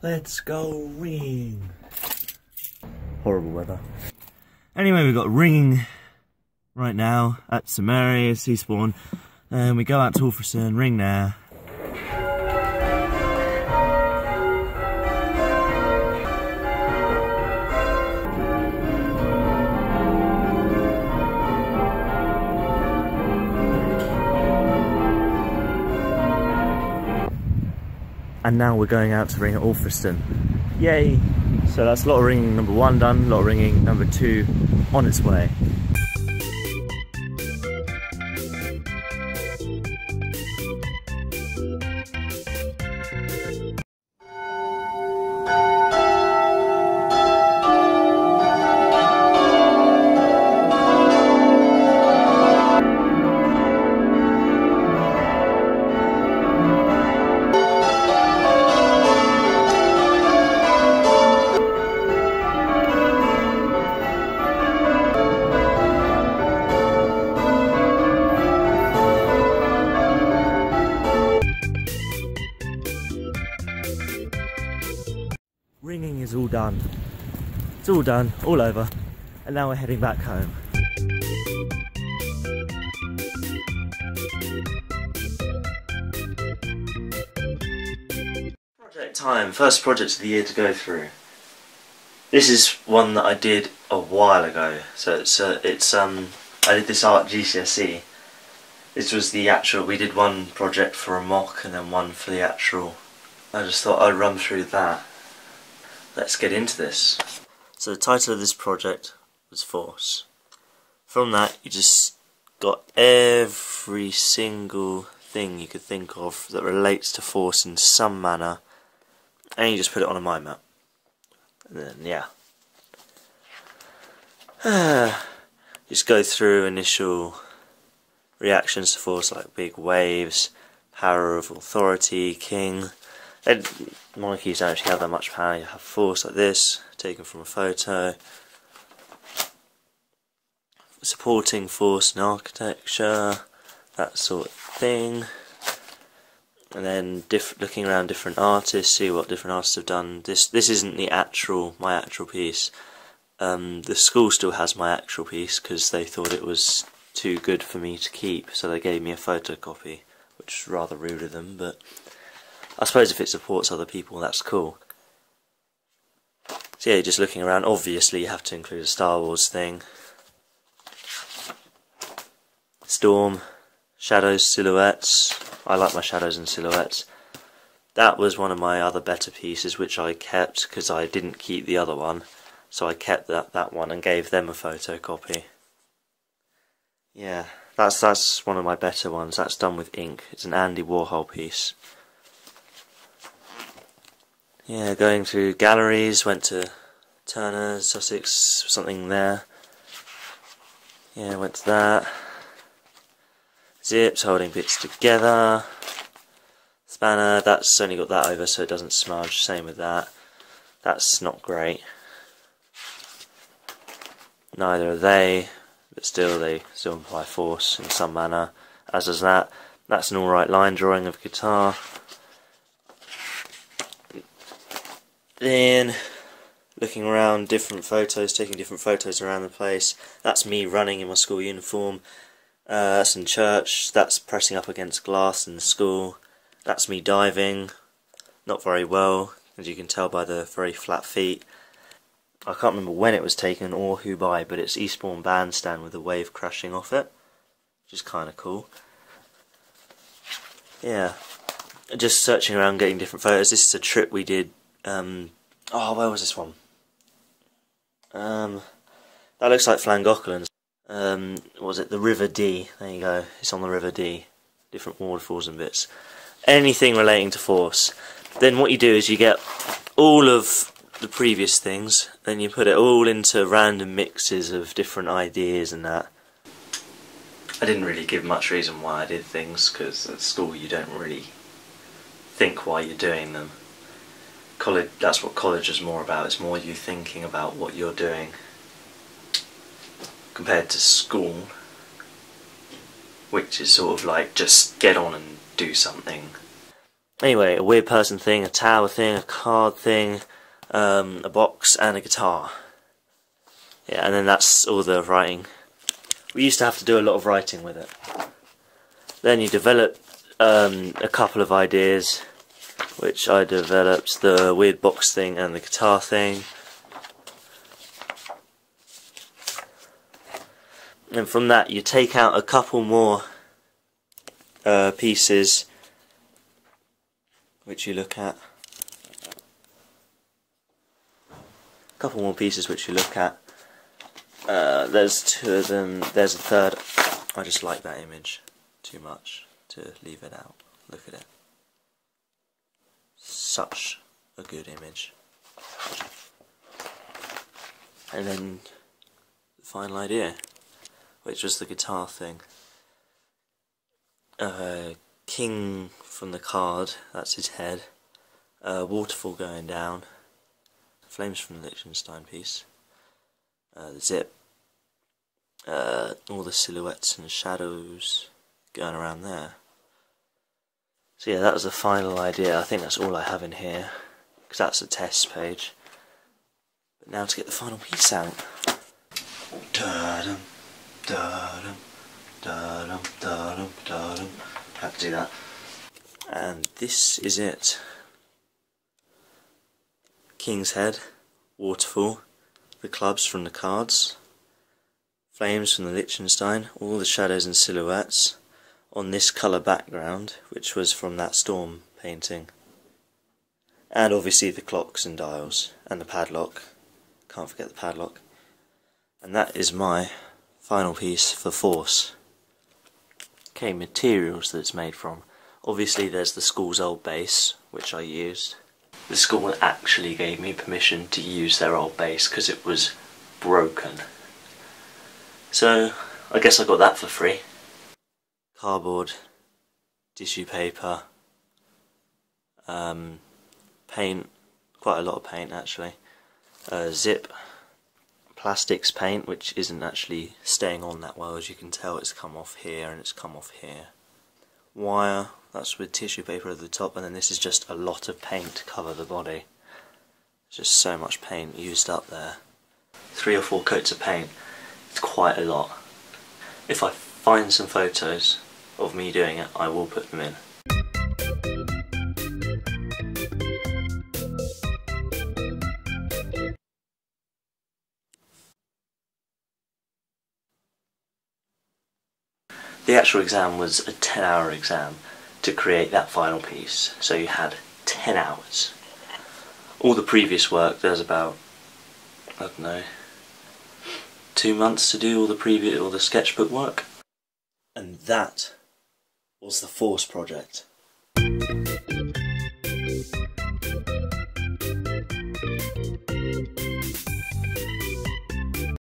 Let's go ringing. Horrible weather. Anyway, we've got ringing right now at St Mary's, Seaspawn, and we go out to Alfriston, ring there. And now we're going out to ring at Alfriston. Yay! So that's a lot of ringing number 1 done, a lot of ringing number 2 on its way. Ringing is all done. It's all done, all over, and now we're heading back home. Project time, first project of the year to go through. This is one that I did a while ago. So I did this Art GCSE. This was the actual, we did one project for a mock and then one for the actual. I just thought I'd run through that. Let's get into this. So the title of this project was Force. From that you just got every single thing you could think of that relates to force in some manner, and you just put it on a mind map. And then yeah. Just go through initial reactions to force, like big waves, power of authority, king. Monarchies don't actually have that much power. You have force like this, taken from a photo. Supporting force in architecture, that sort of thing. And then looking around different artists, see what different artists have done. This isn't my actual piece. The school still has my actual piece because they thought it was too good for me to keep, so they gave me a photocopy, which is rather rude of them, but I suppose if it supports other people, that's cool. So yeah, just looking around, obviously you have to include a Star Wars thing. Storm, shadows, silhouettes. I like my shadows and silhouettes. That was one of my other better pieces, which I kept because I didn't keep the other one. So I kept that one and gave them a photocopy. Yeah, that's one of my better ones. That's done with ink. It's an Andy Warhol piece. Yeah, going through galleries, went to Turner, Sussex, something there. Yeah, went to that. Zips, holding bits together. Spanner, that's only got that over so it doesn't smudge, same with that. That's not great. Neither are they, but still they still imply force in some manner, as does that. That's an alright line drawing of guitar. Then looking around different photos, taking different photos around the place. That's me running in my school uniform. That's in church. That's pressing up against glass in the school. That's me diving. Not very well, as you can tell by the very flat feet. I can't remember when it was taken or who by, but it's Eastbourne Bandstand with a wave crashing off it, which is kind of cool. Yeah, just searching around getting different photos. This is a trip we did. Oh, where was this one? That looks like Llangollen. What was it? The River Dee. There you go. It's on the River Dee. Different waterfalls and bits. Anything relating to force. Then what you do is you get all of the previous things, then you put it all into random mixes of different ideas and that. I didn't really give much reason why I did things, because at school you don't really think why you're doing them. College, that's what college is more about. It's more you thinking about what you're doing compared to school, which is sort of like just get on and do something. Anyway, a weird person thing, a tower thing, a card thing, a box and a guitar. Yeah, and then that's all the writing. We used to have to do a lot of writing with it. Then you develop a couple of ideas, which I developed, the weird box thing and the guitar thing. And from that you take out a couple more pieces which you look at. A couple more pieces which you look at. There's two of them, there's a third. I just like that image too much to leave it out. Look at it. Such a good image. And then the final idea, which was the guitar thing. King from the card, that's his head. Waterfall going down. Flames from the Liechtenstein piece. The zip. All the silhouettes and shadows going around there. So yeah, that was the final idea. I think that's all I have in here, because that's a test page. But now to get the final piece out. Da-dum, da-dum, da-dum, da-dum, da-dum. Had to do that. And this is it. King's head, waterfall, the clubs from the cards, flames from the Liechtenstein, all the shadows and silhouettes on this colour background, which was from that storm painting. And obviously the clocks and dials, and the padlock. Can't forget the padlock. And that is my final piece for Force. Okay, materials that it's made from. Obviously there's the school's old bass, which I used. The school actually gave me permission to use their old bass because it was broken. So I guess I got that for free. Cardboard, tissue paper, paint, quite a lot of paint actually, zip, plastics paint, which isn't actually staying on that well, as you can tell. It's come off here and it's come off here. Wire, that's with tissue paper at the top, and then this is just a lot of paint to cover the body. Just so much paint used up there. 3 or 4 coats of paint, it's quite a lot. If I find some photos of me doing it, I will put them in. The actual exam was a 10-hour exam to create that final piece, so you had 10 hours. All the previous work, there's about, I don't know, 2 months to do all the sketchbook work. And that was the Force project.